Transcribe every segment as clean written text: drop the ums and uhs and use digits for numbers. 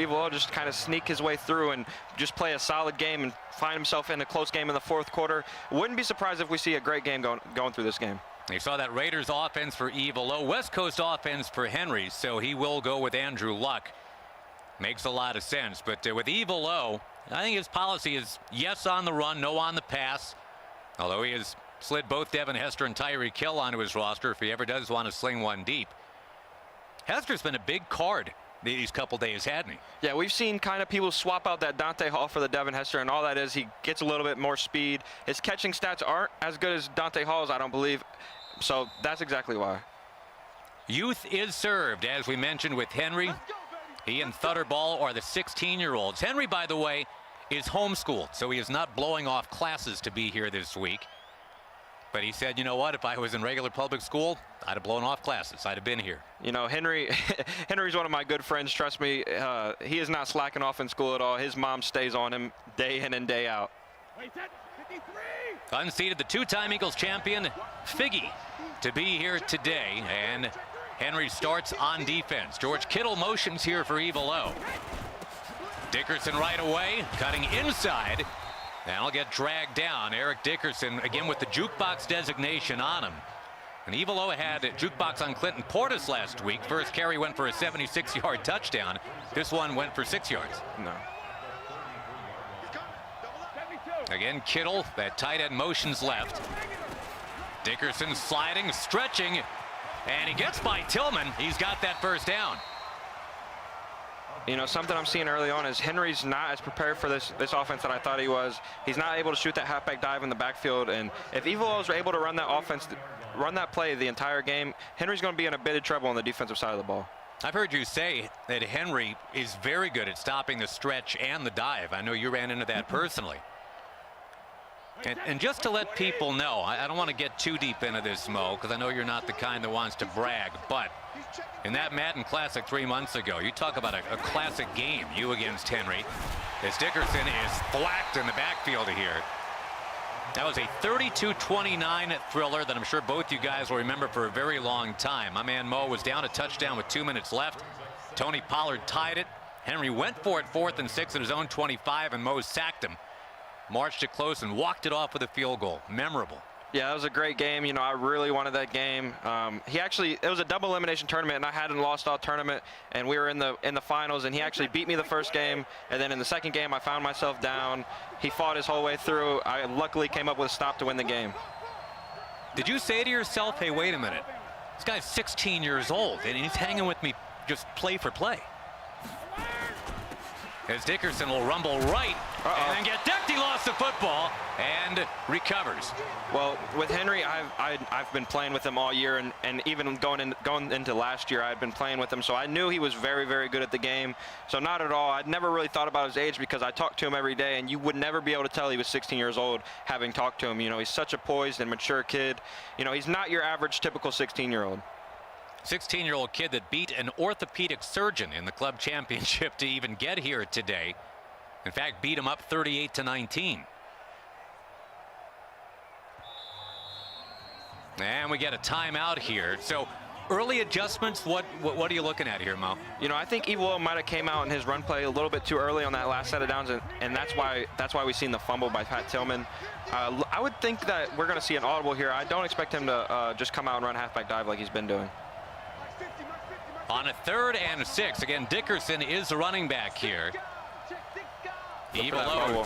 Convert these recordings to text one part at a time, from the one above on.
Evil just kind of sneak his way through and just play a solid game and find himself in a close game in the fourth quarter. Wouldn't be surprised if we see a great game going through this game. You saw that Raiders offense for Evil, West Coast offense for Henry, so he will go with Andrew Luck. Makes a lot of sense, but with Evil, I think his policy is yes on the run, no on the pass, although he has slid both Devin Hester and Tyreek Hill onto his roster if he ever does want to sling one deep. Hester's been a big card these couple days, hadn't he? Yeah, we've seen kind of people swap out that Dante Hall for the Devin Hester, and all that is he gets a little bit more speed. His catching stats aren't as good as Dante Hall's, I don't believe, so that's exactly why. Youth is served, as we mentioned, with Henry. He and Thunderball are the 16-year-olds. Henry, by the way, is homeschooled, so he is not blowing off classes to be here this week. But he said, you know what, if I was in regular public school, I'd have blown off classes. I'd have been here. You know, Henry's one of my good friends. Trust me, he is not slacking off in school at all. His mom stays on him day in and day out. Unseated, the two-time Eagles champion, Figgy, to be here today. And Henry starts on defense. George Kittle motions here for Evil O. Dickerson right away, cutting inside. That'll get dragged down. Eric Dickerson, again with the jukebox designation on him. And Evil O had a jukebox on Clinton Portis last week. First carry went for a 76-yard touchdown. This one went for 6 yards. No. Again, Kittle, that tight end motions left. Dickerson sliding, stretching, and he gets by Tillman. He's got that first down. You know, something I'm seeing early on is Henry's not as prepared for this offense that I thought he was. He's not able to shoot that halfback dive in the backfield, and if Evil O's are able to run that offense, run that play the entire game, Henry's going to be in a bit of trouble on the defensive side of the ball. I've heard you say that Henry is very good at stopping the stretch and the dive. I know you ran into that personally. And just to let people know, I don't want to get too deep into this, Mo, because I know you're not the kind that wants to brag, but in that Madden Classic 3 months ago, you talk about a classic game, you against Henry, as Dickerson is thwacked in the backfield here. That was a 32-29 thriller that I'm sure both you guys will remember for a very long time. My man Mo was down a touchdown with 2 minutes left. Tony Pollard tied it. Henry went for it 4th and 6 at his own 25, and Mo sacked him. Marched it close and walked it off with a field goal. Memorable. Yeah, that was a great game. You know, I really wanted that game. It was a double elimination tournament, and I hadn't lost all tournament, and we were in the finals, and he actually beat me the first game, and then in the second game, I found myself down. He fought his whole way through. I luckily came up with a stop to win the game. Did you say to yourself, hey, wait a minute, this guy's 16 years old, and he's hanging with me just play for play? As Dickerson will rumble right and then get decked. He lost the football and recovers. Well, with Henry, I've been playing with him all year, and even going into last year, I'd been playing with him, so I knew he was very, very good at the game. So not at all. I'd never really thought about his age because I talked to him every day, and you would never be able to tell he was 16 years old having talked to him. You know, he's such a poised and mature kid. You know, he's not your average typical 16-year-old. 16-year-old kid that beat an orthopedic surgeon in the club championship to even get here today. In fact, beat him up 38-19. And we get a timeout here. So early adjustments, what are you looking at here, Mo? You know, I think Evil might have came out in his run play a little bit too early on that last set of downs, and that's why we've seen the fumble by Pat Tillman. I would think that we're going to see an audible here. I don't expect him to just come out and run halfback dive like he's been doing. On a 3rd and 6, again, Dickerson is the running back here. Evil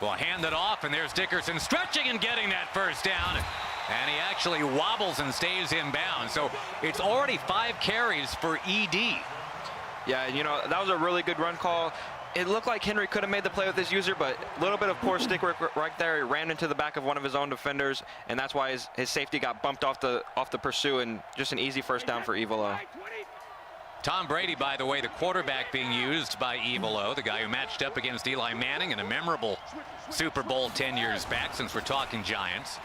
will hand it off, and there's Dickerson stretching and getting that first down. And he actually wobbles and stays in bounds. So it's already 5 carries for ED. Yeah, you know, that was a really good run call. It looked like Henry could have made the play with his user, but a little bit of poor stick work right there. He ran into the back of one of his own defenders, and that's why his safety got bumped off the pursuit, and just an easy first down for Evil O. Tom Brady, by the way, the quarterback being used by Evil O, the guy who matched up against Eli Manning in a memorable Super Bowl 10 years back, since we're talking Giants.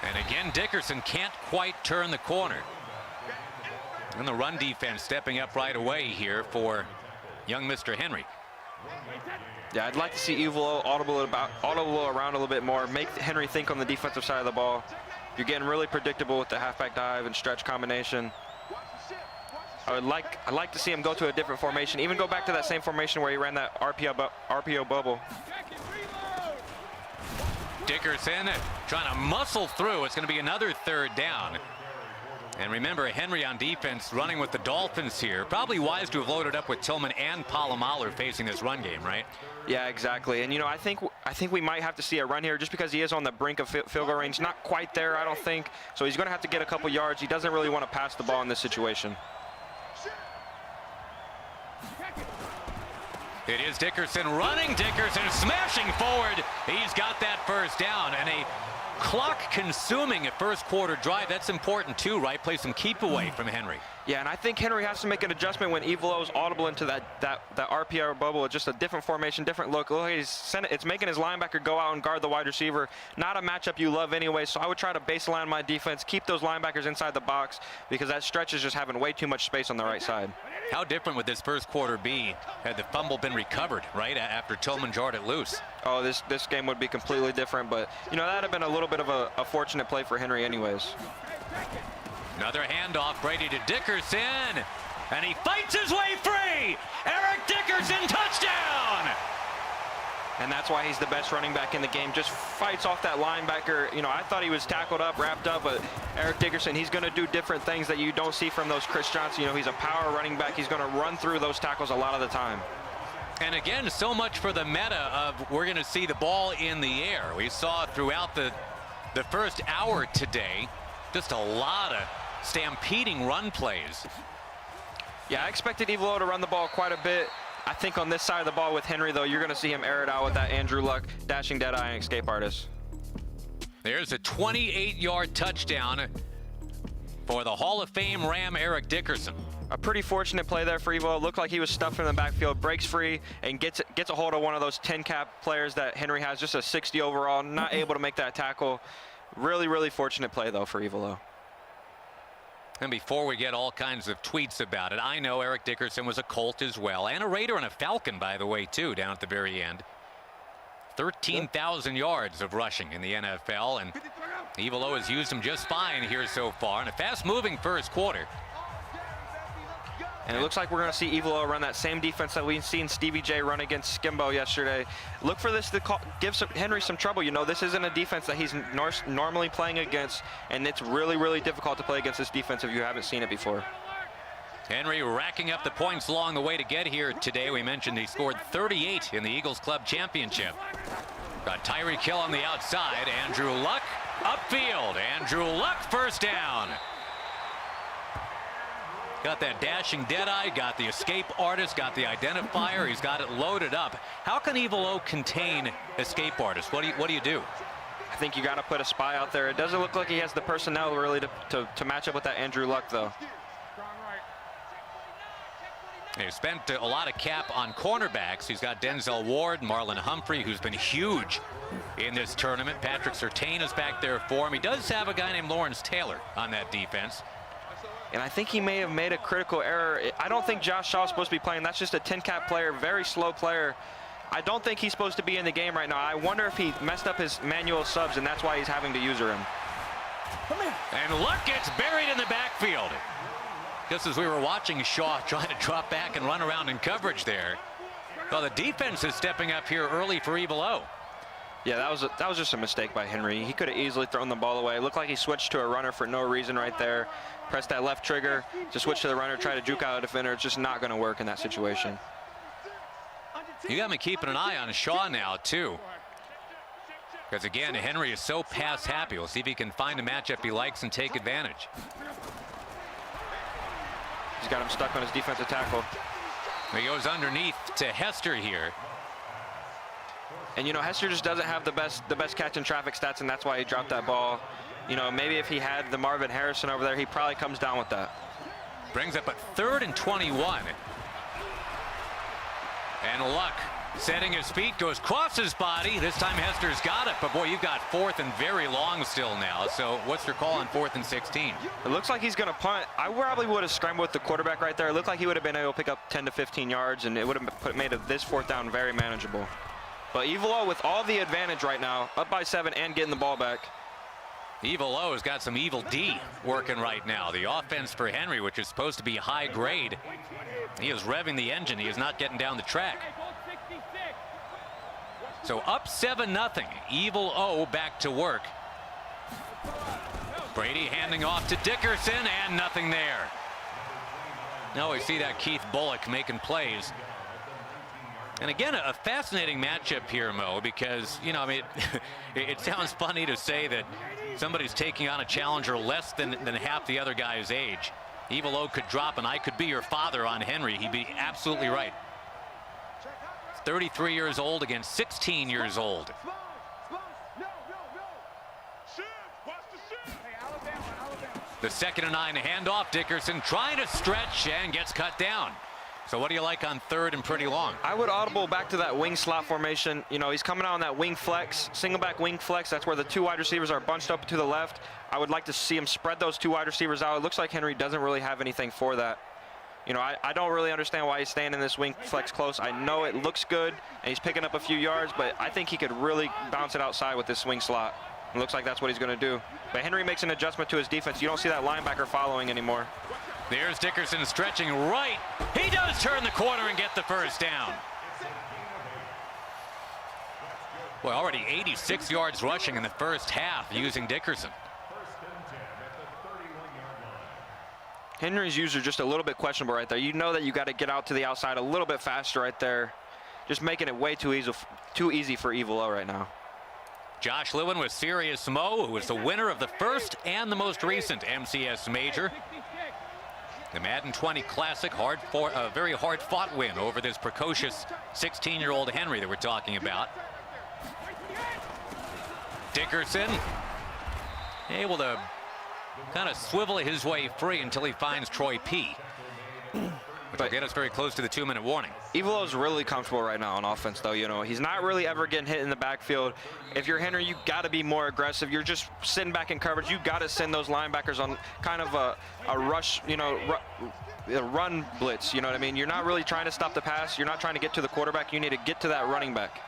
And again, Dickerson can't quite turn the corner. And the run defense stepping up right away here for young Mr. Henry. Yeah, I'd like to see Evil O audible around a little bit more, make Henry think on the defensive side of the ball. You're getting really predictable with the halfback dive and stretch combination. I'd like to see him go to a different formation, even go back to that same formation where he ran that RPO bubble. Dickerson trying to muscle through. It's going to be another 3rd down. And remember, Henry on defense running with the Dolphins here. Probably wise to have loaded up with Tillman and Polamalu facing this run game, right? Yeah, exactly. And, you know, I think we might have to see a run here just because he is on the brink of field goal range. Not quite there, I don't think. So he's going to have to get a couple yards. He doesn't really want to pass the ball in this situation. It is Dickerson running. Dickerson smashing forward. He's got that 1st down, and a clock-consuming first quarter drive. That's important too, right? Play some keep away from Henry. Yeah, and I think Henry has to make an adjustment when Evilo is audible into that RPO bubble. It's just a different formation, different look. Look, it's making his linebacker go out and guard the wide receiver. Not a matchup you love anyway, so I would try to baseline my defense, keep those linebackers inside the box, because that stretch is just having way too much space on the right side. How different would this first quarter be had the fumble been recovered, right, after Tillman jarred it loose? Oh, this game would be completely different, but, you know, that would have been a little bit of a fortunate play for Henry anyways. Another handoff, Brady to Dickerson, and he fights his way free! Eric Dickerson, touchdown! And that's why he's the best running back in the game. Just fights off that linebacker. You know, I thought he was tackled up, wrapped up, but Eric Dickerson, he's going to do different things that you don't see from those Chris Johnson. You know, he's a power running back. He's going to run through those tackles a lot of the time. And again, so much for the meta of we're going to see the ball in the air. We saw throughout the first hour today, just a lot of stampeding run plays. Yeah, I expected Evilo to run the ball quite a bit. I think on this side of the ball with Henry, though, you're going to see him air it out with that Andrew Luck dashing dead-eye and escape artist. There's a 28-yard touchdown for the Hall of Fame Ram Eric Dickerson. A pretty fortunate play there for Evilo. Looked like he was stuffed in the backfield, breaks free, and gets a hold of one of those 10-cap players that Henry has, just a 60 overall, not able to make that tackle. Really, really fortunate play, though, for Evilo. And before we get all kinds of tweets about it, I know Eric Dickerson was a Colt as well, and a Raider and a Falcon, by the way, too, down at the very end. 13,000 yards of rushing in the NFL, and Evilo has used him just fine here so far in a fast-moving first quarter. And it looks like we're going to see Evilo run that same defense that we've seen Stevie J run against Skimbo yesterday. Look for this to give Henry some trouble. You know, this isn't a defense that he's normally playing against, and it's really, really difficult to play against this defense if you haven't seen it before. Henry racking up the points along the way to get here today. We mentioned he scored 38 in the Eagles Club Championship. Got Tyreek Hill on the outside. Andrew Luck upfield. Andrew Luck, first down. Got that dashing deadeye, got the escape artist, got the identifier. He's got it loaded up. How can Evilo contain escape artist? What do you do? I think you got to put a spy out there. It doesn't look like he has the personnel really to match up with that Andrew Luck, though. They've spent a lot of cap on cornerbacks. He's got Denzel Ward, Marlon Humphrey, who's been huge in this tournament. Patrick Surtain is back there for him. He does have a guy named Lawrence Taylor on that defense. And I think he may have made a critical error. I don't think Josh Shaw is supposed to be playing. That's just a 10-cap player, very slow player. I don't think he's supposed to be in the game right now. I wonder if he messed up his manual subs, and that's why he's having to user him. And Luck gets buried in the backfield. Just as we were watching Shaw trying to drop back and run around in coverage there. Well, the defense is stepping up here early for Evilo. Yeah, that was just a mistake by Henry. He could have easily thrown the ball away. It looked like he switched to a runner for no reason right there. Press that left trigger to switch to the runner, try to juke out a defender. It's just not going to work in that situation. You got me keeping an eye on Shaw now, too. Because, again, Henry is so pass happy. We'll see if he can find a matchup he likes and take advantage. He's got him stuck on his defensive tackle. He goes underneath to Hester here. And, you know, Hester just doesn't have the best catch in traffic stats, and that's why he dropped that ball. You know, maybe if he had the Marvin Harrison over there, he probably comes down with that. Brings up a 3rd and 21. And Luck setting his feet, goes across his body. This time Hester's got it, but boy, you've got 4th and very long still now. So what's your call on 4th and 16? It looks like he's going to punt. I probably would have scrambled with the quarterback right there. It looked like he would have been able to pick up 10 to 15 yards, and it would have made this 4th down very manageable. But Evilo with all the advantage right now, up by 7 and getting the ball back. Evil O's got some evil D working right now. The offense for Henry, which is supposed to be high grade, he is revving the engine. He is not getting down the track. So up 7-0. Evil O back to work. Brady handing off to Dickerson, and nothing there. Now we see that Keith Bullock making plays. And again, a fascinating matchup here, Mo, because, you know, I mean, it sounds funny to say that somebody's taking on a challenger less than half the other guy's age. Evil O could drop and I could be your father on Henry. He'd be absolutely right. 33 years old against 16 years old. The 2nd and 9 handoff. Dickerson trying to stretch and gets cut down. So what do you like on 3rd and pretty long? I would audible back to that wing slot formation. You know, he's coming out on that wing flex, single back wing flex. That's where the 2 wide receivers are bunched up to the left. I would like to see him spread those 2 wide receivers out. It looks like Henry doesn't really have anything for that. You know, I don't really understand why he's staying in this wing flex close. I know it looks good and he's picking up a few yards, but I think he could really bounce it outside with this swing slot. It looks like that's what he's going to do. But Henry makes an adjustment to his defense. You don't see that linebacker following anymore. There's Dickerson stretching right. He does turn the corner and get the first down. Well, already 86 yards rushing in the first half using Dickerson. Henry's user just a little bit questionable right there. You know that you got to get out to the outside a little bit faster right there. Just making it way too easy for Evil O right now. Josh Lewin with Serious Mo, who was the winner of the first and the most recent MCS Major. The Madden 20 Classic, a very hard-fought win over this precocious 16-year-old Henry that we're talking about. Dickerson able to kind of swivel his way free until he finds Troy P. Which will get us very close to the 2-minute warning. Evil O's really comfortable right now on offense, though. You know, he's not really ever getting hit in the backfield. If you're Henry, you got to be more aggressive. You're just sitting back in coverage. You got to send those linebackers on kind of a rush, you know, a run blitz. You know what I mean? You're not really trying to stop the pass. You're not trying to get to the quarterback. You need to get to that running back.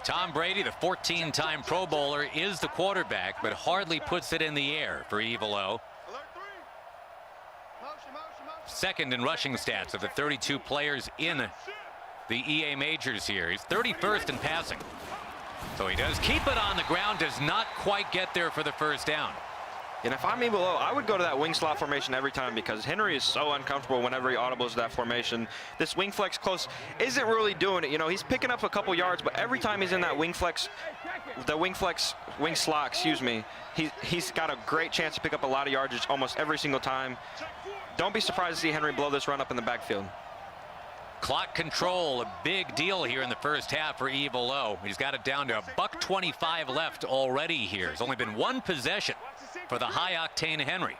Tom Brady, the 14-time Pro Bowler, is the quarterback, but hardly puts it in the air for Evil O. Second in rushing stats of the 32 players in the EA Majors here. He's 31st in passing. So he does keep it on the ground, does not quite get there for the first down. And if I'm Evil O, I would go to that wing slot formation every time because Henry is so uncomfortable whenever he audibles that formation. This wing flex close isn't really doing it. You know, he's picking up a couple yards, but every time he's in that wing slot, excuse me, he's got a great chance to pick up a lot of yardage almost every single time. Don't be surprised to see Henry blow this run up in the backfield. Clock control, a big deal here in the first half for Evil O. He's got it down to $1:25 left already here. There's only been 1 possession for the high-octane Henry.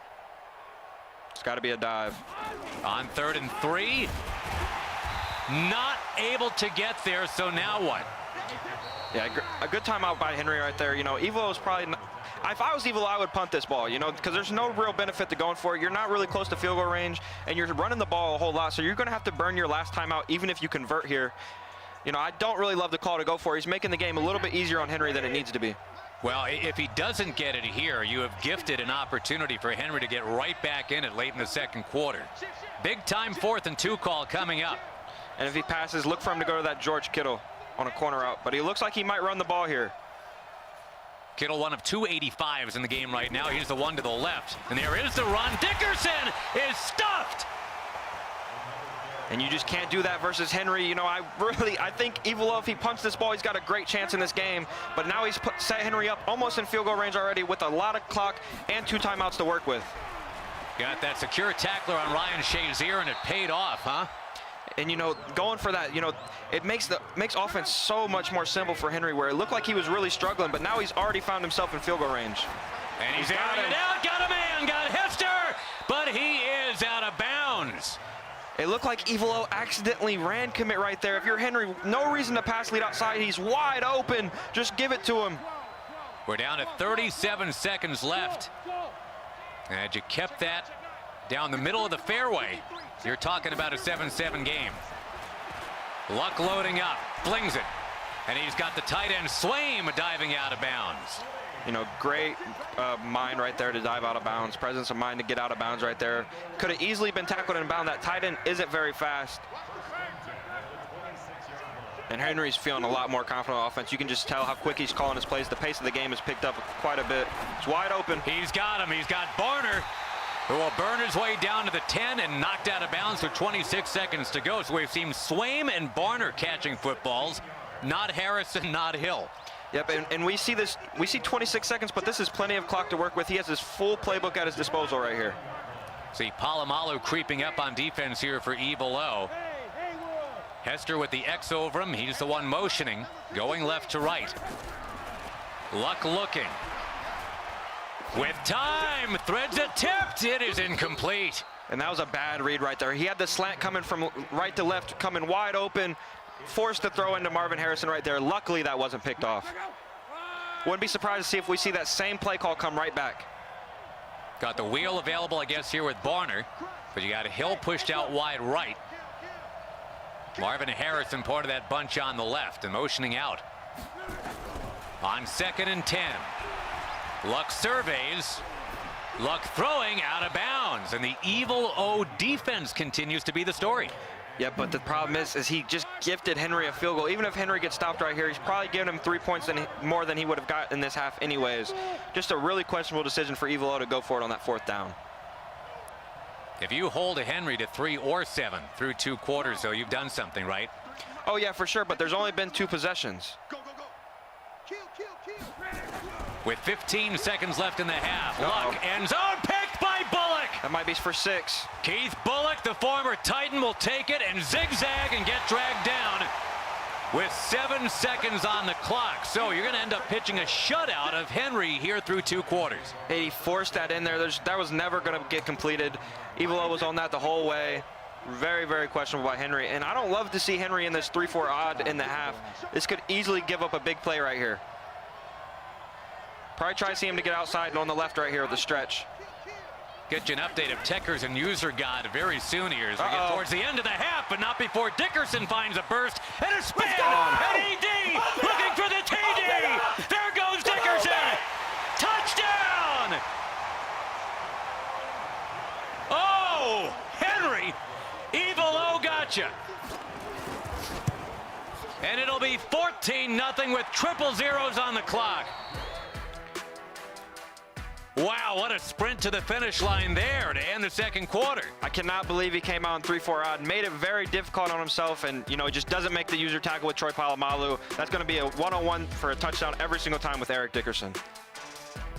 It's got to be a dive. On 3rd and 3. Not able to get there, so now what? Yeah, a good timeout by Henry right there. You know, Evil is probably not, if I was Evil, I would punt this ball, you know, because there's no real benefit to going for it. You're not really close to field goal range, and you're running the ball a whole lot, so you're going to have to burn your last timeout, even if you convert here. You know, I don't really love the call to go for it. He's making the game a little bit easier on Henry than it needs to be. Well, if he doesn't get it here, you have gifted an opportunity for Henry to get right back in it late in the second quarter. Big time 4th and 2 call coming up. And if he passes, look for him to go to that George Kittle on a corner route, but he looks like he might run the ball here. Kittle, one of 2 85s in the game right now. He's the one to the left. And there is the run. Dickerson is stuffed. And you just can't do that versus Henry. You know, I think Evil O, if he punts this ball, he's got a great chance in this game. But now he's set Henry up almost in field goal range already with a lot of clock and 2 timeouts to work with. Got that secure tackler on Ryan Shazier, and it paid off, huh? And, you know, going for that, you know, it makes offense so much more simple for Henry, where it looked like he was really struggling, but now he's already found himself in field goal range. And he's airing it out, got a man, got Hester, but he is out of bounds. It looked like Evil O accidentally ran commit right there. If you're Henry, no reason to pass lead outside. He's wide open. Just give it to him. We're down to 37 seconds left. And you kept that down the middle of the fairway. You're talking about a 7-7 game. Luck loading up, flings it. And he's got the tight end Swaim diving out of bounds. You know, great mind right there to dive out of bounds. Presence of mind to get out of bounds right there. Could have easily been tackled in bounds. That tight end isn't very fast. And Henry's feeling a lot more confident on offense. You can just tell how quick he's calling his plays. The pace of the game has picked up quite a bit. It's wide open. He's got him. He's got Barner, who will burn his way down to the 10 and knocked out of bounds with 26 seconds to go. So we've seen Swaim and Barner catching footballs, not Harrison, not Hill. Yep, and we see this. We see 26 seconds, but this is plenty of clock to work with. He has his full playbook at his disposal right here. See Palomalu creeping up on defense here for Evil O. Hester with the X over him. He's the one motioning, going left to right. Luck looking. With time, threads it tipped. It is incomplete. And that was a bad read right there. He had the slant coming from right to left, coming wide open, forced to throw into Marvin Harrison right there. Luckily, that wasn't picked off. Wouldn't be surprised to see if we see that same play call come right back. Got the wheel available, I guess, here with Barner, but you got a Hill pushed out wide right. Marvin Harrison part of that bunch on the left and motioning out. On 2nd and 10. Luck surveys. Luck throwing out of bounds. And the Evil O defense continues to be the story. Yeah, but the problem is he just gifted Henry a field goal. Even if Henry gets stopped right here, he's probably giving him 3 points more than he would have got in this half anyways. Just a really questionable decision for Evil O to go for it on that 4th down. If you hold a Henry to 3 or 7 through 2 quarters, though, you've done something, right? Oh, yeah, for sure, but there's only been 2 possessions. With 15 seconds left in the half, Luck end zone picked by Bullock. That might be for 6. Keith Bullock, the former Titan, will take it and zigzag and get dragged down with 7 seconds on the clock. So you're going to end up pitching a shutout of Henry here through 2 quarters. He forced that in there. That was never going to get completed. Evil O was on that the whole way. Very, very questionable by Henry. And I don't love to see Henry in this 3-4 odd in the half. This could easily give up a big play right here. Probably try to see him to get outside and on the left right here with the stretch. Get you an update of Teckers and User God very soon here as we get towards the end of the half, but not before Dickerson finds a burst and a spin. And ED looking for the TD. There goes Dickerson. Touchdown. Oh, Henry. Evil O gotcha. And it'll be 14-0 with triple zeros on the clock. Wow, what a sprint to the finish line there to end the 2nd quarter. I cannot believe he came out in 3-4 odd, made it very difficult on himself, and he just doesn't make the user tackle with Troy Palomalu. That's going to be a 1-on-1 for a touchdown every single time with Eric Dickerson.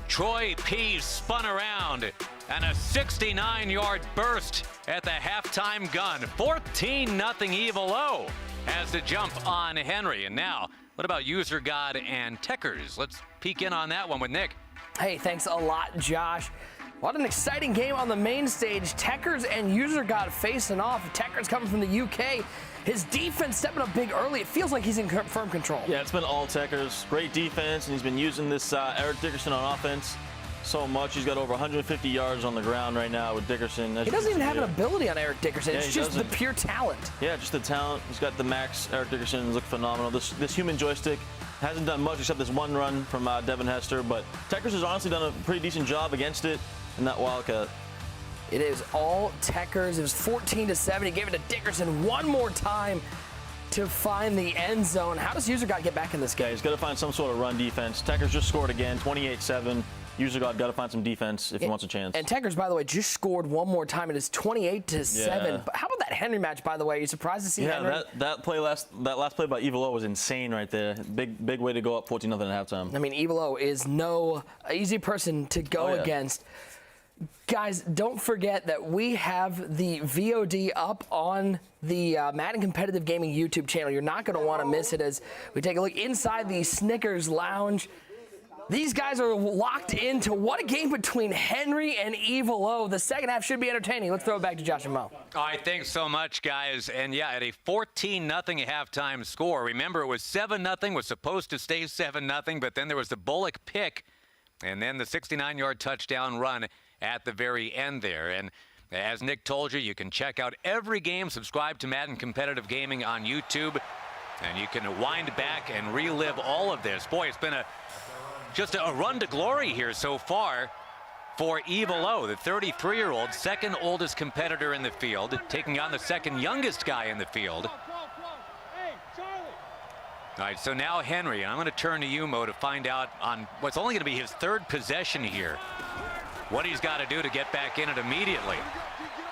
Troy P spun around and a 69-yard burst at the halftime gun. 14-0 Evil O has the jump on Henry. And now, what about User God and Teckers? Let's peek in on that one with Nick. Hey, thanks a lot, Josh. What an exciting game on the main stage. Teckers and User God facing off. Teckers coming from the UK. His defense stepping up big early. It feels like he's in firm control. Yeah, it's been all Teckers. Great defense, and he's been using this Eric Dickerson on offense so much. He's got over 150 yards on the ground right now with Dickerson. He doesn't even have an ability on Eric Dickerson. It's just the pure talent. Yeah, just the talent. He's got the max. Eric Dickerson looks phenomenal. This human joystick hasn't done much except this one run from Devin Hester, but Teckers has honestly done a pretty decent job against it in that Wildcat. It is all Teckers. It was 14-7. He gave it to Dickerson one more time to find the end zone. How does User God get back in this game? Yeah, he's got to find some sort of run defense. Teckers just scored again, 28-7. User God got to find some defense if he wants a chance. And Teckers, by the way, just scored one more time. It is 28-7. Yeah. But how about that Henry match, by the way? Are you surprised to see Henry? Yeah, that last play by Evil O was insane right there. Big way to go up 14-0 at halftime. I mean, Evil O is no easy person to go against. Guys, don't forget that we have the VOD up on the Madden Competitive Gaming YouTube channel. You're not going to want to miss it as we take a look inside the Snickers Lounge. These guys are locked into what a game between Henry and Evil O. The second half should be entertaining. Let's throw it back to Josh and Mo. All right, thanks so much, guys. And yeah, at a 14-0 halftime score. Remember, it was 7-0, was supposed to stay 7-0, but then there was the Bullock pick, and then the 69-yard touchdown run at the very end there. And as Nick told you, you can check out every game, subscribe to Madden Competitive Gaming on YouTube. And you can wind back and relive all of this. Boy, it's been just a run to glory here so far for Evil O, the 33-year-old, second oldest competitor in the field, taking on the second youngest guy in the field. All right, so now Henry, and I'm going to turn to you, Mo, to find out on what's only going to be his third possession here, what he's got to do to get back in it immediately.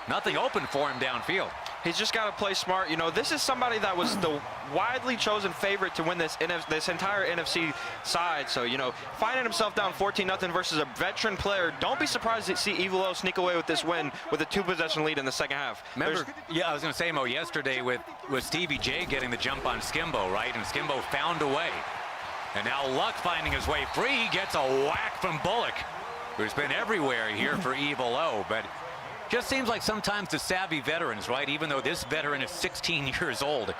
Nothing open for him downfield. He's just got to play smart. You know, this is somebody that was the widely chosen favorite to win this entire NFC side. So, you know, finding himself down 14-0 versus a veteran player, don't be surprised to see Evil O sneak away with this win with a 2-possession lead in the second half. Remember, yeah, I was going to say, Mo, yesterday with Stevie J getting the jump on Skimbo, right? And Skimbo found a way. And now Luck finding his way free. He gets a whack from Bullock, who's been everywhere here for Evil O. But just seems like sometimes the savvy veterans, right, even though this veteran is 16 years old,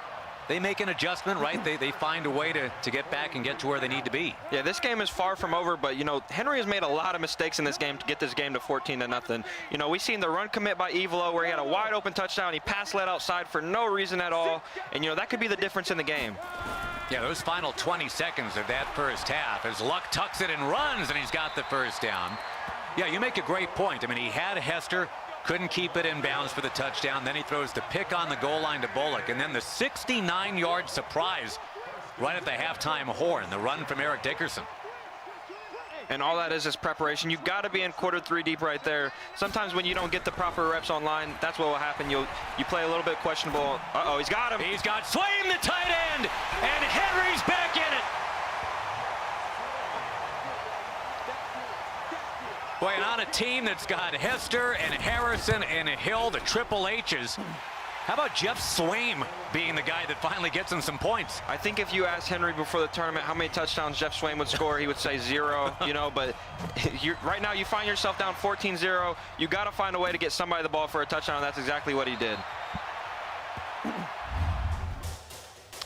they make an adjustment, right? They find a way to get back and get to where they need to be. Yeah, this game is far from over, but, you know, Henry has made a lot of mistakes in this game to get this game to 14-0. You know, we've seen the run commit by Evil O where he had a wide open touchdown. He pass led outside for no reason at all. And, you know, that could be the difference in the game. Yeah, those final 20 seconds of that first half as Luck tucks it and runs, and he's got the first down. Yeah, you make a great point. I mean, he had Hester, couldn't keep it in bounds for the touchdown. Then he throws the pick on the goal line to Bullock. And then the 69-yard surprise right at the halftime horn, the run from Eric Dickerson. And all that is preparation. You've got to be in quarter 3 deep right there. Sometimes when you don't get the proper reps online, that's what will happen. You play a little bit questionable. Uh-oh, he's got him. He's got Swaim, the tight end, and Henry's back in it. Boy, and on a team that's got Hester and Harrison and Hill, the Triple H's, how about Jeff Swaim being the guy that finally gets him some points? I think if you asked Henry before the tournament how many touchdowns Jeff Swaim would score, he would say 0, you know, but right now you find yourself down 14-0. You got to find a way to get somebody the ball for a touchdown, and that's exactly what he did.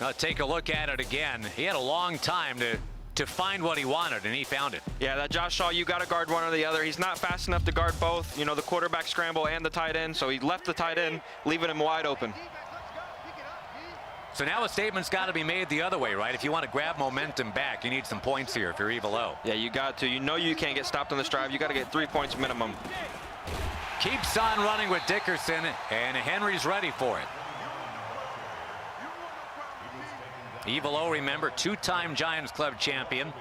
Now take a look at it again. He had a long time to find what he wanted, and he found it. Yeah, that Josh Shaw, you got to guard one or the other. He's not fast enough to guard both, you know, the quarterback scramble and the tight end, so he left the tight end, leaving him wide open. So now a statement's got to be made the other way, right? If you want to grab momentum back, you need some points here if you're Evil O. Yeah, you got to. You know you can't get stopped on this drive. You got to get 3 points minimum. Keeps on running with Dickerson, and Henry's ready for it. Evil O, remember, 2-time Giants Club champion.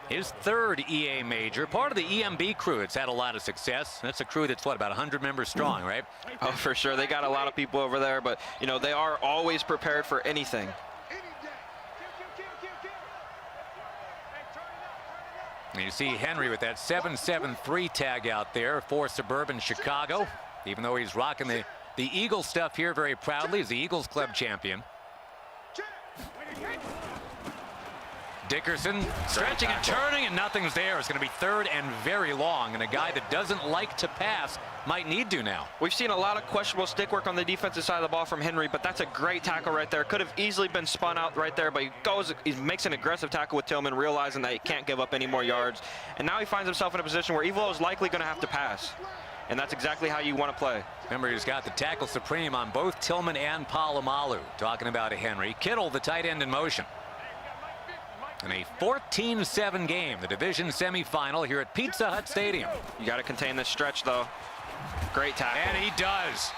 His third EA major, part of the EMB crew that's had a lot of success. That's a crew that's, what, about 100 members strong, right? Oh, for sure. They got a lot of people over there, but, you know, they are always prepared for anything. And you see Henry with that 773 tag out there for suburban Chicago, even though he's rocking the Eagles stuff here very proudly as the Eagles Club champion. Dickerson stretching and turning, and nothing's there. It's going to be third and very long, and a guy that doesn't like to pass might need to now. We've seen a lot of questionable stick work on the defensive side of the ball from Henry, but that's a great tackle right there. Could have easily been spun out right there, but he makes an aggressive tackle with Tillman, realizing that he can't give up any more yards. And now he finds himself in a position where Evil is likely going to have to pass. And that's exactly how you want to play. Remember, he's got the tackle supreme on both Tillman and Palomalu. Talking about Henry. Kittle, the tight end, in motion. In a 14-7 game, the division semifinal here at Pizza Hut Stadium. You got to contain this stretch, though. Great tackle. And he does.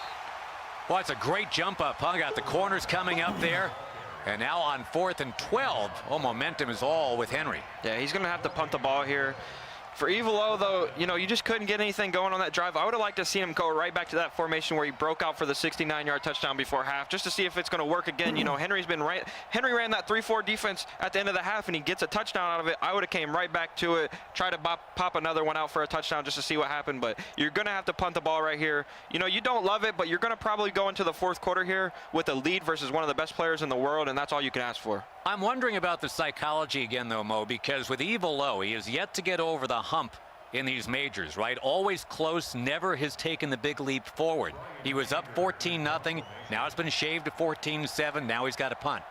Well, it's a great jump up, huh? Got the corners coming up there. And now on 4th and 12. Oh, momentum is all with Henry. Yeah, he's going to have to punt the ball here. For Evil O, though, you know, you just couldn't get anything going on that drive. I would have liked to see him go right back to that formation where he broke out for the 69-yard touchdown before half, just to see if it's going to work again. You know, Henry ran that 3-4 defense at the end of the half, and he gets a touchdown out of it. I would have came right back to it, try to pop another one out for a touchdown just to see what happened. But you're going to have to punt the ball right here. You know, you don't love it, but you're going to probably go into the fourth quarter here with a lead versus one of the best players in the world, and that's all you can ask for. I'm wondering about the psychology again, though, Mo, because with Evil O, he has yet to get over the hump in these majors, right? Always close, never has taken the big leap forward. He was up 14-0. Now it's been shaved to 14-7. Now he's got a punt.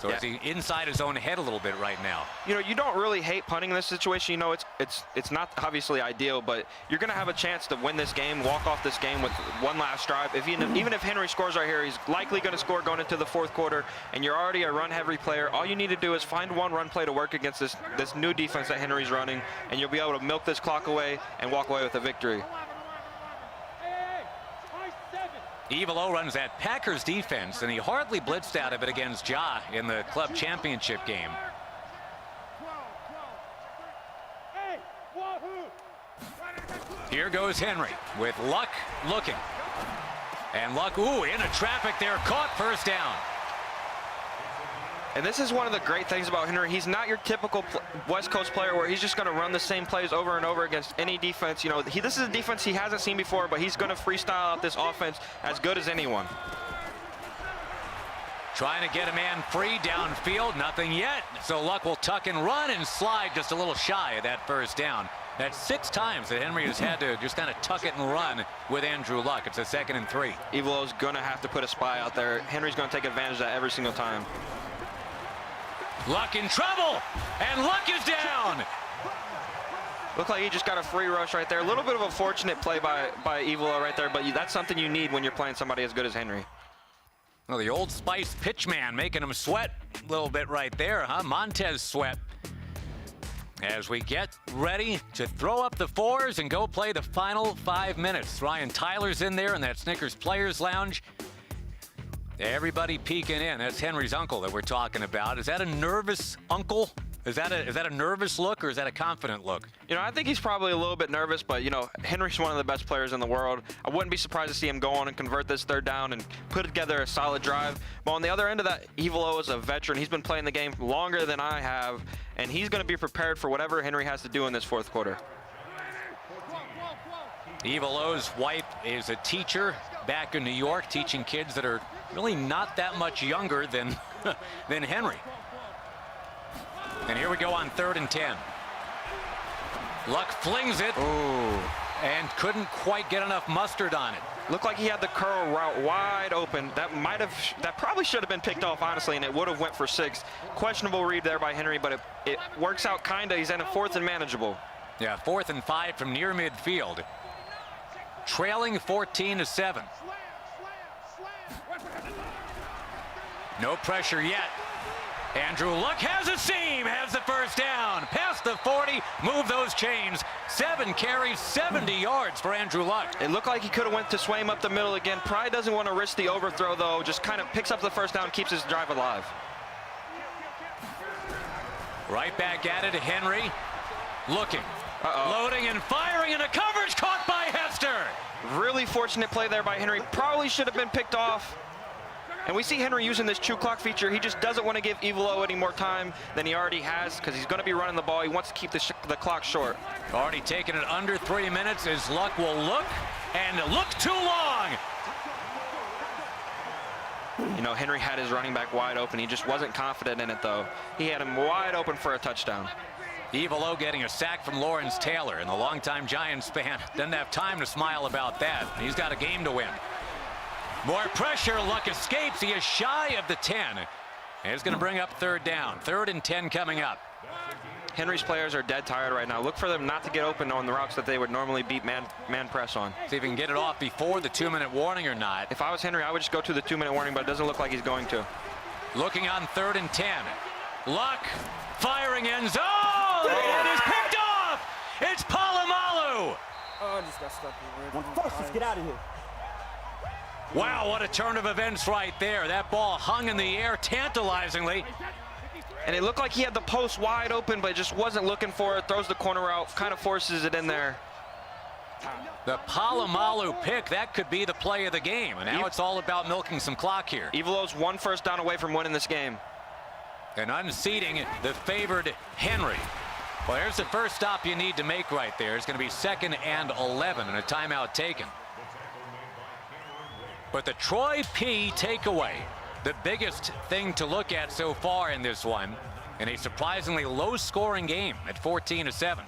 So is he inside his own head a little bit right now? You know, you don't really hate punting in this situation. You know, it's not obviously ideal, but you're going to have a chance to win this game, walk off this game with one last drive. Even if Henry scores right here, he's likely going to score going into the fourth quarter, and you're already a run-heavy player. All you need to do is find one run play to work against this new defense that Henry's running, and you'll be able to milk this clock away and walk away with a victory. Evilo runs that Packers defense, and he hardly blitzed out of it against Ja in the club championship game. Here goes Henry with Luck looking. And Luck, ooh, into traffic there, caught, first down. And this is one of the great things about Henry. He's not your typical West Coast player where he's just going to run the same plays over and over against any defense. You know, this is a defense he hasn't seen before, but he's going to freestyle out this offense as good as anyone. Trying to get a man free downfield, nothing yet. So Luck will tuck and run and slide just a little shy of that first down. That's 6 times that Henry has had to just kind of tuck it and run with Andrew Luck. It's a 2nd and 3. Evilo's going to have to put a spy out there. Henry's going to take advantage of that every single time. Luck in trouble, and Luck is down. Looked like he just got a free rush right there. A little bit of a fortunate play by Evilo right there, but that's something you need when you're playing somebody as good as Henry. Well, the Old Spice pitchman making him sweat a little bit right there, huh? Montez Sweat. As we get ready to throw up the 4s and go play the final 5 minutes. Ryan Tyler's in there in that Snickers Players Lounge. Everybody peeking in. That's Henry's uncle that we're talking about. Is that a nervous uncle? Is that a nervous look, or is that a confident look? You know, I think he's probably a little bit nervous, but, you know, Henry's one of the best players in the world. I wouldn't be surprised to see him go on and convert this 3rd down and put together a solid drive. But on the other end of that, Evilo is a veteran. He's been playing the game longer than I have, and he's going to be prepared for whatever Henry has to do in this 4th quarter. Evilo's wife is a teacher back in New York, teaching kids that are really not that much younger than Henry. And here we go on 3rd and 10. Luck flings it. Ooh. And couldn't quite get enough mustard on it. Looked like he had the curl route wide open. That probably should have been picked off, honestly, and it would have went for 6. Questionable read there by Henry, but it works out kinda. He's in a 4th and manageable. Yeah, 4th and 5 from near midfield. Trailing 14-7. No pressure yet. Andrew Luck has a seam, has the first down. Past the 40, move those chains. 7 carries, 70 yards for Andrew Luck. It looked like he could have went to Swaim up the middle again. Probably doesn't want to risk the overthrow, though. Just kind of picks up the first down, keeps his drive alive. Right back at it, Henry. Looking, loading and firing, and a coverage caught by Hester. Really fortunate play there by Henry. Probably should have been picked off. And we see Henry using this chew clock feature. He just doesn't want to give Evilo any more time than he already has, because he's going to be running the ball. He wants to keep the clock short. Already taken it under 3 minutes as Luck will look, and look too long. You know, Henry had his running back wide open. He just wasn't confident in it, though. He had him wide open for a touchdown. Evilo getting a sack from Lawrence Taylor, and the longtime Giants fan doesn't have time to smile about that. He's got a game to win. More pressure, Luck escapes. He is shy of the 10. And it's going to bring up 3rd down. 3rd and 10 coming up. Henry's players are dead tired right now. Look for them not to get open on the routes that they would normally beat man press on. See if he can get it off before the 2-minute warning or not. If I was Henry, I would just go to the 2-minute warning, but it doesn't look like he's going to. Looking on 3rd and 10. Luck firing end zone. It is picked off. It's Palomalu. Oh, I just got stuck in the red. Just get out of here. Wow, what a turn of events right there. That ball hung in the air tantalizingly. And it looked like he had the post wide open, but just wasn't looking for it. Throws the corner out, kind of forces it in there. The Palomalu pick, that could be the play of the game. And now it's all about milking some clock here. Evilo's 1 first down away from winning this game. And unseating the favored Henry. Well, there's the first stop you need to make right there. It's going to be 2nd and 11 and a timeout taken. But the Troy P takeaway, the biggest thing to look at so far in this one, in a surprisingly low-scoring game at 14-7.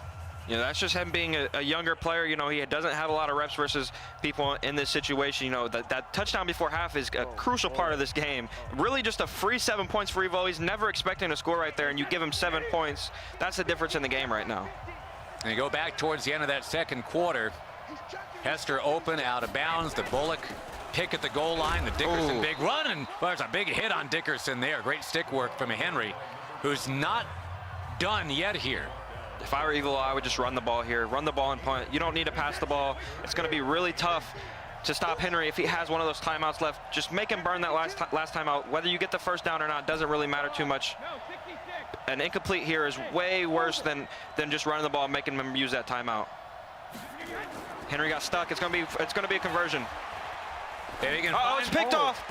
You know, that's just him being a younger player. You know, he doesn't have a lot of reps versus people in this situation. You know, that touchdown before half is a crucial part of this game. Really just a free 7 points for Evo. He's never expecting to score right there, and you give him 7 points. That's the difference in the game right now. And you go back towards the end of that second quarter. Hester open, out of bounds. The Bullock pick at the goal line. The Dickerson big run, and well, there's a big hit on Dickerson there. Great stick work from Henry, who's not done yet here. If I were Evo, I would just run the ball here. Run the ball and punt. You don't need to pass the ball. It's going to be really tough to stop Henry if he has one of those timeouts left. Just make him burn that last timeout. Whether you get the first down or not doesn't really matter too much. An incomplete here is way worse than just running the ball and making him use that timeout. Henry got stuck. It's going to be a conversion. Oh, it's picked off.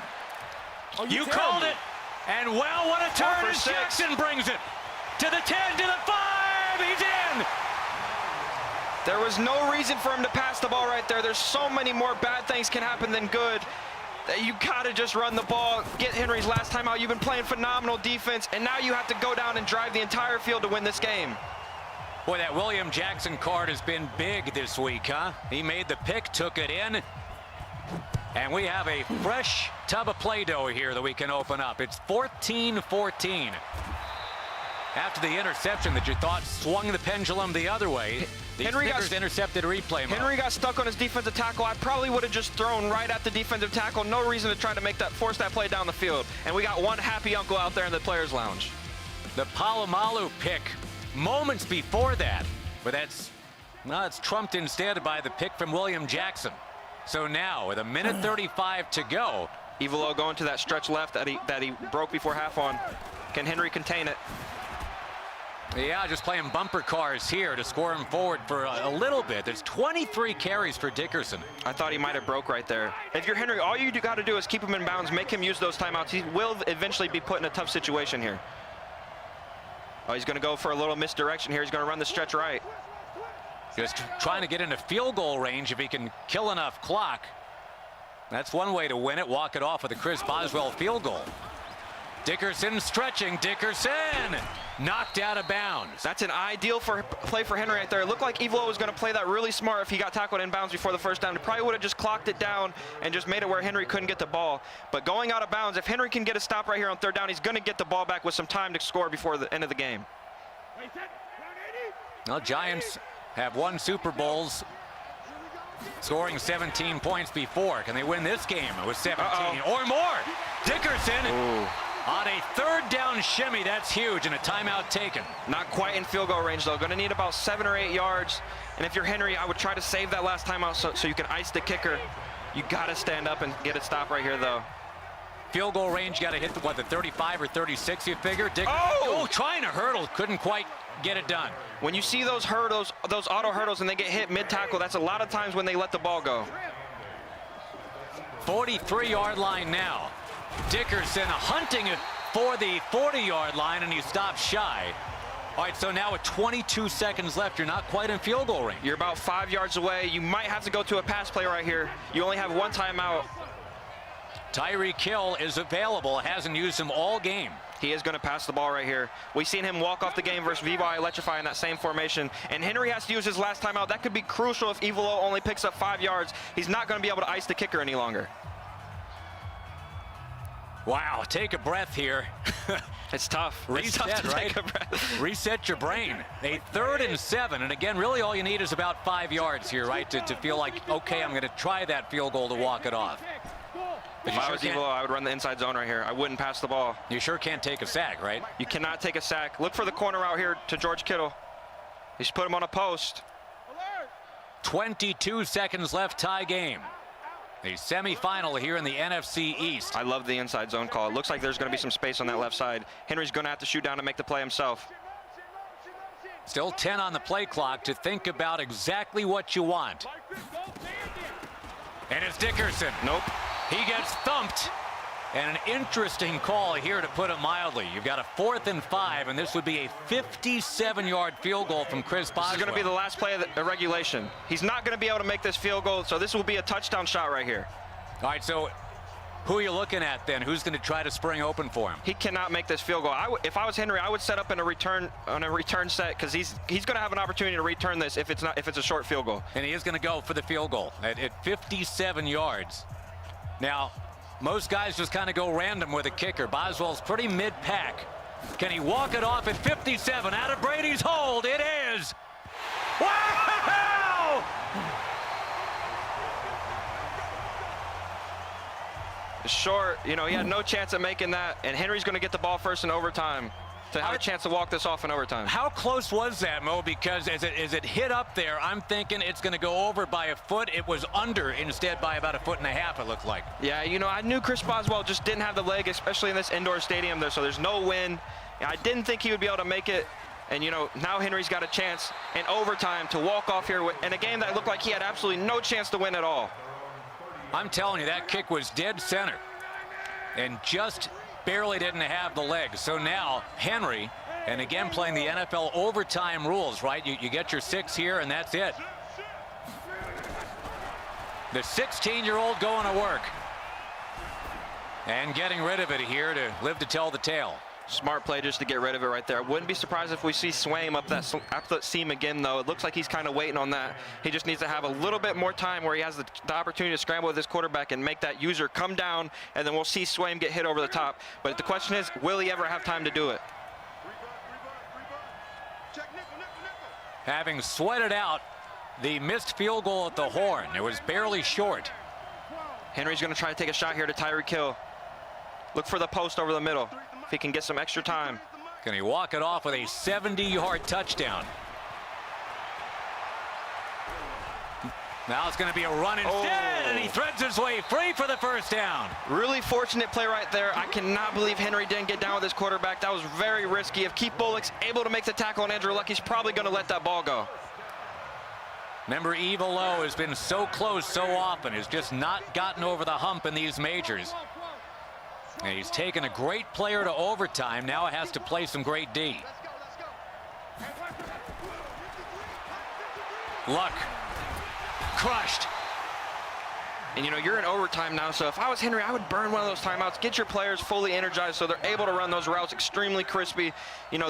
Oh, You called it. And well, what a turn as Jackson brings it to the 10, to the 5. He's in. There was no reason for him to pass the ball right there. There's so many more bad things can happen than good. That you gotta just run the ball, get Henry's last time out. You've been playing phenomenal defense, and now you have to go down and drive the entire field to win this game. Boy, that William Jackson card has been big this week, huh? He made the pick, took it in. And we have a fresh tub of Play-Doh here that we can open up. It's 14-14. After the interception that you thought swung the pendulum the other way, the Snickers intercepted replay mode. Henry got stuck on his defensive tackle. I probably would have just thrown right at the defensive tackle. No reason to try to force that play down the field. And we got one happy uncle out there in the players' lounge. The Palomalu pick moments before that, but it's trumped instead by the pick from William Jackson. So now with 1:35 to go, Evelo going to that stretch left that he broke before half on. Can Henry contain it? Yeah, just playing bumper cars here to score him forward for a little bit. There's 23 carries for Dickerson. I thought he might have broke right there. If you're Henry, all you got to do is keep him in bounds, make him use those timeouts. He will eventually be put in a tough situation here. Oh, he's going to go for a little misdirection here. He's going to run the stretch right. Just trying to get into field goal range if he can kill enough clock. That's one way to win it. Walk it off with a Chris Boswell field goal. Dickerson stretching. Dickerson knocked out of bounds. That's an ideal play for Henry right there. It looked like Evelo was going to play that really smart if he got tackled in bounds before the first down. He probably would have just clocked it down and just made it where Henry couldn't get the ball. But going out of bounds, if Henry can get a stop right here on third down, he's going to get the ball back with some time to score before the end of the game. Well, Giants have won Super Bowls, scoring 17 points before. Can they win this game with 17 or more? Dickerson on a third down shimmy. That's huge, and a timeout taken. Not quite in field goal range, though. Going to need about 7 or 8 yards. And if you're Henry, I would try to save that last timeout so you can ice the kicker. You got to stand up and get it stopped right here, though. Field goal range, got to hit the 35 or 36, you figure. Trying to hurdle, couldn't quite get it done. When you see those hurdles, those auto hurdles, and they get hit mid-tackle, that's a lot of times when they let the ball go. 43-yard line now. Dickerson hunting it for the 40-yard line, and he stops shy. All right, so now with 22 seconds left, you're not quite in field goal range. You're about 5 yards away. You might have to go to a pass play right here. You only have one timeout. Tyreek Hill is available. Hasn't used him all game. He is going to pass the ball right here. We've seen him walk off the game versus VY Electrify in that same formation. And Henry has to use his last timeout. That could be crucial if Evelo only picks up 5 yards. He's not going to be able to ice the kicker any longer. Wow, take a breath here. It's tough. Reset, it's tough to right? take a breath. Reset your brain. A 3rd and 7. And again, really all you need is about 5 yards here, right? To feel like, okay, I'm going to try that field goal to walk it off. If I was Evelo, I would run the inside zone right here. I wouldn't pass the ball. You sure can't take a sack, right? You cannot take a sack. Look for the corner out here to George Kittle. He's put him on a post. 22 seconds left, tie game. The semifinal here in the NFC East. I love the inside zone call. It looks like there's going to be some space on that left side. Henry's going to have to shoot down to make the play himself. Still 10 on the play clock to think about exactly what you want. And it's Dickerson. Nope. He gets thumped. And an interesting call here, to put it mildly. You've got a 4th and 5, and this would be a 57-yard field goal from Chris Boswell. This is going to be the last play of the regulation. He's not going to be able to make this field goal, so this will be a touchdown shot right here. All right, so Who are you looking at then? Who's going to try to spring open for him? He cannot make this field goal. If I was Henry, I would set up in a return set because he's going to have an opportunity to return this if it's a short field goal. And he is going to go for the field goal at 57 yards. Now, most guys just kind of go random with a kicker. Boswell's pretty mid-pack. Can he walk it off at 57 out of Brady's hold? It is. Wow! Short, he had no chance of making that, and Henry's going to get the ball first in overtime to have a chance to walk this off in overtime. How close was that, Mo? Because as it hit up there, I'm thinking it's going to go over by a foot. It was under instead by about 1.5 feet, it looked like. Yeah, I knew Chris Boswell just didn't have the leg, especially in this indoor stadium there, so there's no wind. I didn't think he would be able to make it, and now Henry's got a chance in overtime to walk off here in a game that looked like he had absolutely no chance to win at all. I'm telling you, that kick was dead center and just barely didn't have the legs. So now Henry, and again playing the NFL overtime rules, right? You get your 6 here and that's it. The 16-year-old going to work and getting rid of it here to live to tell the tale. Smart play just to get rid of it right there. Wouldn't be surprised if we see Swaim up that seam again, though. It looks like he's kind of waiting on that. He just needs to have a little bit more time where he has the opportunity to scramble with his quarterback and make that user come down, and then we'll see Swaim get hit over the top. But the question is, will he ever have time to do it? Having sweated out the missed field goal at the horn, it was barely short. Henry's going to try to take a shot here to Tyreek Hill. Look for the post over the middle. If he can get some extra time. Can he walk it off with a 70-yard touchdown? Now it's going to be a run instead, and he threads his way free for the first down. Really fortunate play right there. I cannot believe Henry didn't get down with his quarterback. That was very risky. If Keith Bullock's able to make the tackle on Andrew Luck, he's probably going to let that ball go. Remember, Evelo has been so close so often, has just not gotten over the hump in these majors. And he's taken a great player to overtime. Now it has to play some great D. Luck. Crushed. And you're in overtime now, so if I was Henry, I would burn one of those timeouts. Get your players fully energized so they're able to run those routes extremely crispy.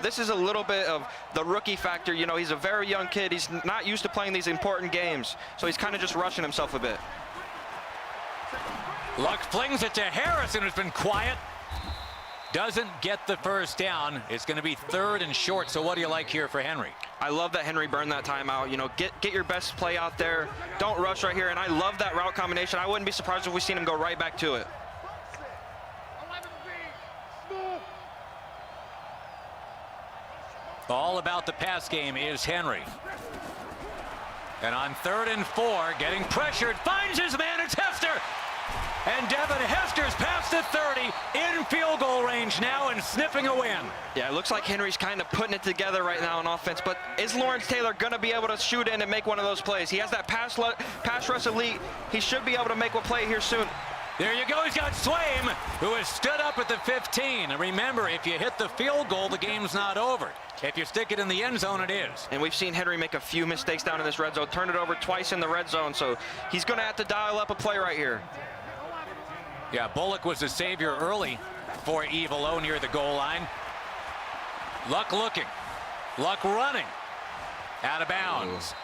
This is a little bit of the rookie factor. He's a very young kid. He's not used to playing these important games, so he's kind of just rushing himself a bit. Luck flings it to Harrison, who's been quiet. Doesn't get the first down. It's going to be 3rd and short. So what do you like here for Henry? I love that Henry burned that timeout. Get your best play out there. Don't rush right here. And I love that route combination. I wouldn't be surprised if we seen him go right back to it. All about the pass game is Henry. And on 3rd and 4, getting pressured, finds his man. It's Hester. And Devin Hester's past the 30, in field goal range now and sniffing a win. Yeah, it looks like Henry's kind of putting it together right now on offense, but is Lawrence Taylor going to be able to shoot in and make one of those plays? He has that pass rush elite. He should be able to make a play here soon. There you go. He's got Swaim, who has stood up at the 15. And remember, if you hit the field goal, the game's not over. If you stick it in the end zone, it is. And we've seen Henry make a few mistakes down in this red zone, turn it over twice in the red zone, so he's going to have to dial up a play right here. Yeah, Bullock was a savior early for Evelo near the goal line. Luck looking. Luck running. Out of bounds.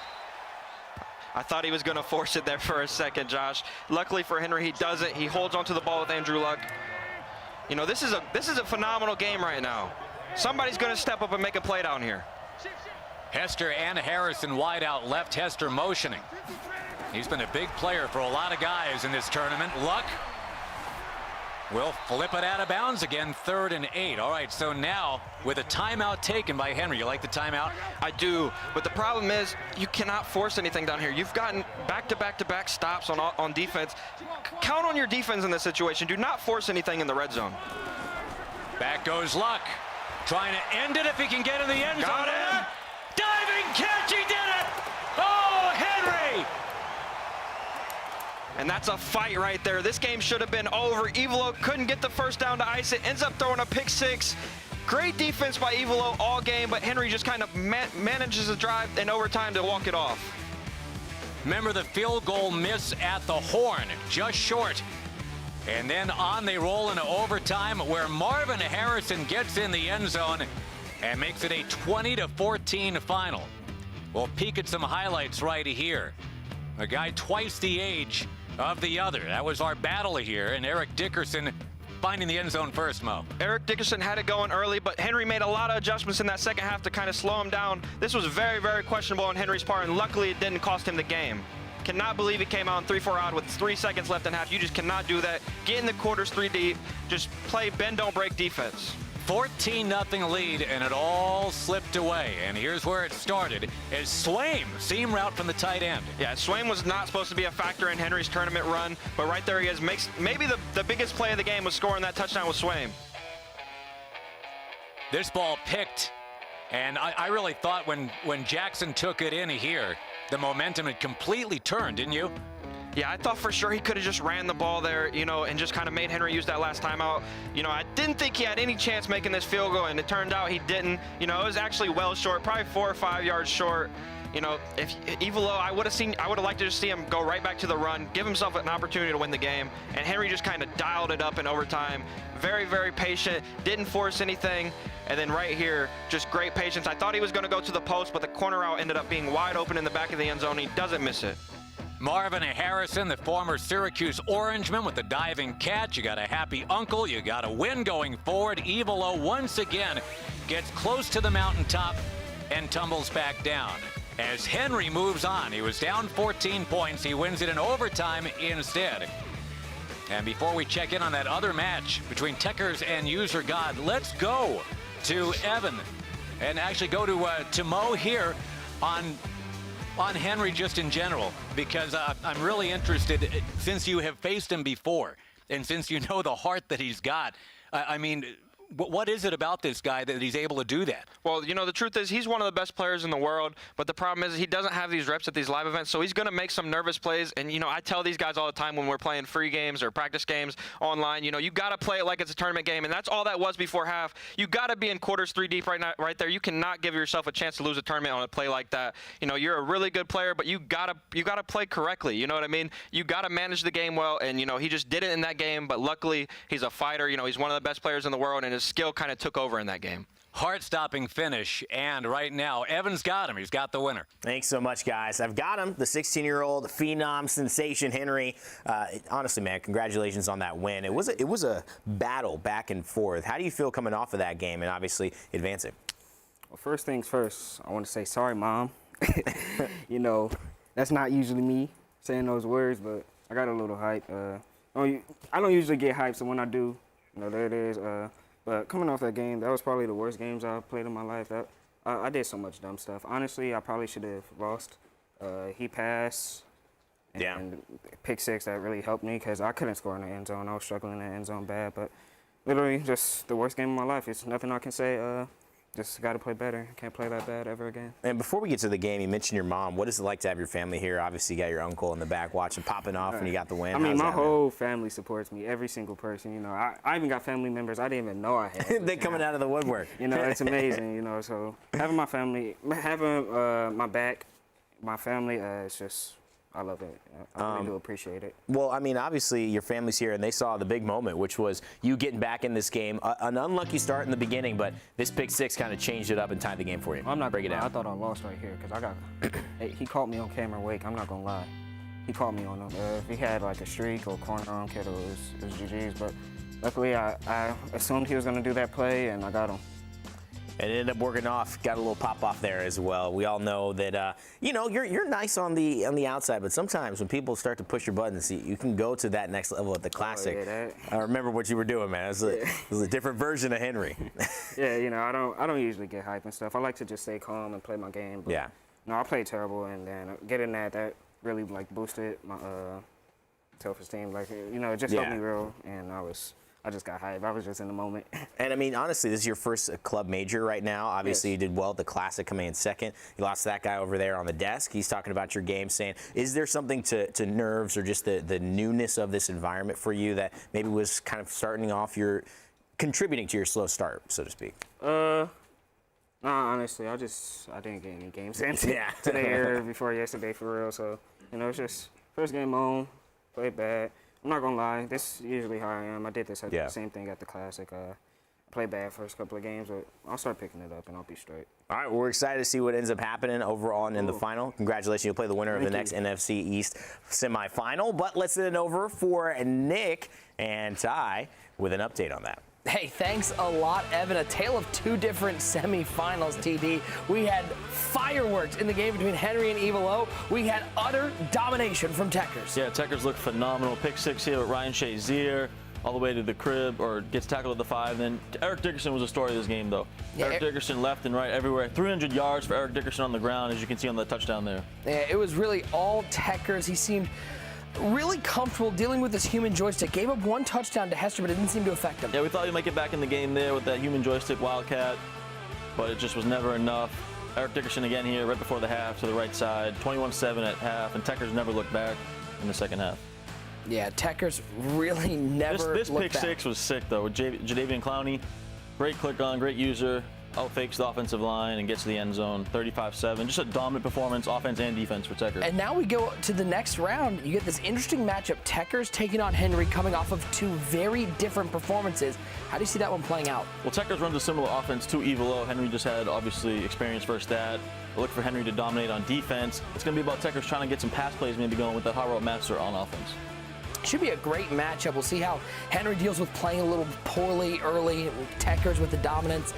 I thought he was going to force it there for a second, Josh. Luckily for Henry, he doesn't. He holds onto the ball with Andrew Luck. This is a phenomenal game right now. Somebody's going to step up and make a play down here. Hester and Harrison wide out left. Hester motioning. He's been a big player for a lot of guys in this tournament. Luck will flip it out of bounds again, 3rd and 8. All right, so now with a timeout taken by Henry. You like the timeout? I do, but the problem is you cannot force anything down here. You've gotten back-to-back-to-back stops on defense. Count on your defense in this situation. Do not force anything in the red zone. Back goes Luck. Trying to end it if he can get in the end zone. Got him. Diving catch, he did it! Oh, Henry! And that's a fight right there. This game should have been over. Evelo couldn't get the first down to ice it. Ends up throwing a pick 6. Great defense by Evelo all game, but Henry just kind of manages the drive in overtime to walk it off. Remember the field goal miss at the horn, just short. And then on they roll into overtime where Marvin Harrison gets in the end zone and makes it a 20-14 final. We'll peek at some highlights right here. A guy twice the age of the other. That was our battle here, and Eric Dickerson finding the end zone first, Mo. Eric Dickerson had it going early, but Henry made a lot of adjustments in that second half to kind of slow him down. This was very, very questionable on Henry's part, and luckily it didn't cost him the game. Cannot believe he came out in 3-4 odd with 3 seconds left in half. You just cannot do that. Get in the quarters 3 deep. Just play bend, don't break defense. 14-0 lead, and it all slipped away. And here's where it started. As Swaim, seam route from the tight end. Yeah, Swaim was not supposed to be a factor in Henry's tournament run, but right there he is. Makes maybe the biggest play of the game was scoring that touchdown with Swaim. This ball picked, and I really thought when Jackson took it in here, the momentum had completely turned, didn't you? Yeah, I thought for sure he could have just ran the ball there, you know, and just kind of made Henry use that last timeout. You know, I didn't think he had any chance making this field goal, and it turned out he didn't. You know, it was actually well short, probably 4 or 5 yards short. You know, if Evelo, I would have liked to just see him go right back to the run, give himself an opportunity to win the game, and Henry just kind of dialed it up in overtime. Very, very patient, didn't force anything, and then right here, just great patience. I thought he was going to go to the post, but the corner route ended up being wide open in the back of the end zone. He doesn't miss it. Marvin Harrison, the former Syracuse Orangeman, with the diving catch. You got a happy uncle. You got a win going forward. Evelo once again gets close to the mountaintop and tumbles back down. As Henry moves on, he was down 14 points. He wins it in overtime instead. And before we check in on that other match between Techers and User God, let's go to Evan and actually go to Mo here on Henry just in general, because I'm really interested, since you have faced him before and since you know the heart that he's got. I mean, what is it about this guy that he's able to do that? Well, you know, the truth is he's one of the best players in the world, but the problem is he doesn't have these reps at these live events, so he's going to make some nervous plays. And, you know, I tell these guys all the time when we're playing free games or practice games online, you know, you got to play it like it's a tournament game, and that's all that was before half. You got to be in quarters 3 deep right there. You cannot give yourself a chance to lose a tournament on a play like that. You know, you're a really good player, but you got to play correctly. You know what I mean? You got to manage the game well, and, you know, he just did it in that game, but luckily he's a fighter. You know, he's one of the best players in the world, and his skill kind of took over in that game. Heart-stopping finish, and right now, Evan's got him. He's got the winner. Thanks so much, guys. I've got him, the 16-year-old phenom sensation, Henry. Honestly, man, congratulations on that win. It was a battle back and forth. How do you feel coming off of that game and obviously advancing? Well, first things first, I want to say sorry, Mom. You know, that's not usually me saying those words, but I got a little hype. I don't usually get hyped, so when I do, you know, there it is. But coming off that game, that was probably the worst games I've played in my life. I did so much dumb stuff. Honestly, I probably should have lost. He passed, and pick 6, that really helped me because I couldn't score in the end zone. I was struggling in the end zone bad, but literally just the worst game of my life. It's nothing I can say. Just got to play better. Can't play that bad ever again. And before we get to the game, you mentioned your mom. What is it like to have your family here? Obviously, you got your uncle in the back watching, popping off when you got the win. I mean, my whole family supports me. Every single person. You know, I even got family members I didn't even know I had. They coming out of the woodwork. You know, it's amazing. You know, so having my family, having my back, my family, it's just. I love it. I really do appreciate it. Well, I mean, obviously, your family's here, and they saw the big moment, which was you getting back in this game. An unlucky start in the beginning, but this pick 6 kind of changed it up and tied the game for you. I'm not break it down. I thought I lost right here because I got. He caught me on Cameron Wake. I'm not gonna lie. He caught me on him. If he had like a streak or corner, I don't care. It was GG's. But luckily, I assumed he was gonna do that play, and I got him. And it ended up working off. Got a little pop off there as well. We all know that you know you're nice on the outside, but sometimes when people start to push your buttons, you can go to that next level at the classic. Oh, yeah, I remember what you were doing, man. It was a different version of Henry. Yeah, you know, I don't usually get hype and stuff. I like to just stay calm and play my game. But, yeah. No, I played terrible, and then getting that really like boosted my self-esteem. Like, you know, it just helped me real, and I just got hyped. I was just in the moment. And I mean, honestly, this is your first club major right now. Obviously, You did well at the Classic, coming in second. You lost that guy over there on the desk. He's talking about your game, saying, is there something to nerves or just the newness of this environment for you that maybe was kind of contributing to your slow start, so to speak? Nah, honestly, I didn't get any games in today or before yesterday for real. So, you know, it's just first game on, played bad. I'm not gonna lie. This is usually how I am. I did this at Yeah. the same thing at the Classic. Played bad first couple of games, but I'll start picking it up and I'll be straight. All right, well, we're excited to see what ends up happening overall and in the final. Congratulations, you'll play the winner of the next NFC East semifinal. But let's send it over for Nick and Ty with an update on that. Hey, thanks a lot, Evan. A tale of two different semifinals, TD. We had fireworks in the game between Henry and Evil O. We had utter domination from Techers. Yeah, Techers look phenomenal. Pick 6 here with Ryan Shazier all the way to the crib, or gets tackled at the 5. Then Eric Dickerson was the story of this game, though. Yeah, Eric Dickerson left and right everywhere. 300 yards for Eric Dickerson on the ground, as you can see on the touchdown there. Yeah, it was really all Techers. He seemed really comfortable dealing with this human joystick. Gave up one touchdown to Hester, but it didn't seem to affect him. Yeah, we thought he'd make it back in the game there with that human joystick Wildcat, but it just was never enough. Eric Dickerson again here right before the half to the right side, 21-7 at half, and Techers never looked back in the second half. Yeah, Techers really never This looked pick back. 6 was sick, though, with Jadeveon Clowney. Great click on, great user. Outfakes the offensive line and gets to the end zone, 35-7. Just a dominant performance, offense and defense for Techers. And now we go to the next round. You get this interesting matchup. Techers taking on Henry, coming off of two very different performances. How do you see that one playing out? Well, Techers runs a similar offense to Evil O. Henry just had, obviously, experience first that. We'll look for Henry to dominate on defense. It's going to be about Techers trying to get some pass plays, maybe going with the hot route master on offense. Should be a great matchup. We'll see how Henry deals with playing a little poorly early. Techers with the dominance.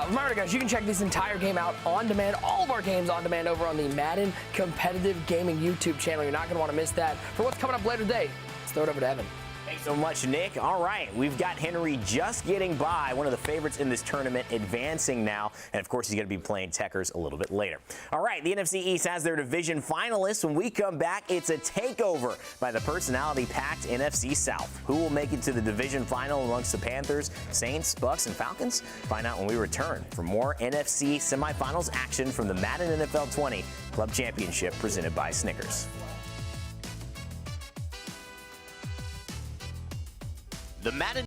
Remember, guys, you can check this entire game out on demand. All of our games on demand over on the Madden Competitive Gaming YouTube channel. You're not going to want to miss that. For what's coming up later today, let's throw it over to Evan. Thanks so much, Nick. All right, we've got Henry just getting by, one of the favorites in this tournament, advancing now. And, of course, he's going to be playing Techers a little bit later. All right, the NFC East has their division finalists. When we come back, it's a takeover by the personality-packed NFC South. Who will make it to the division final amongst the Panthers, Saints, Bucks, and Falcons? Find out when we return for more NFC semifinals action from the Madden NFL 20 Club Championship presented by Snickers. The Madden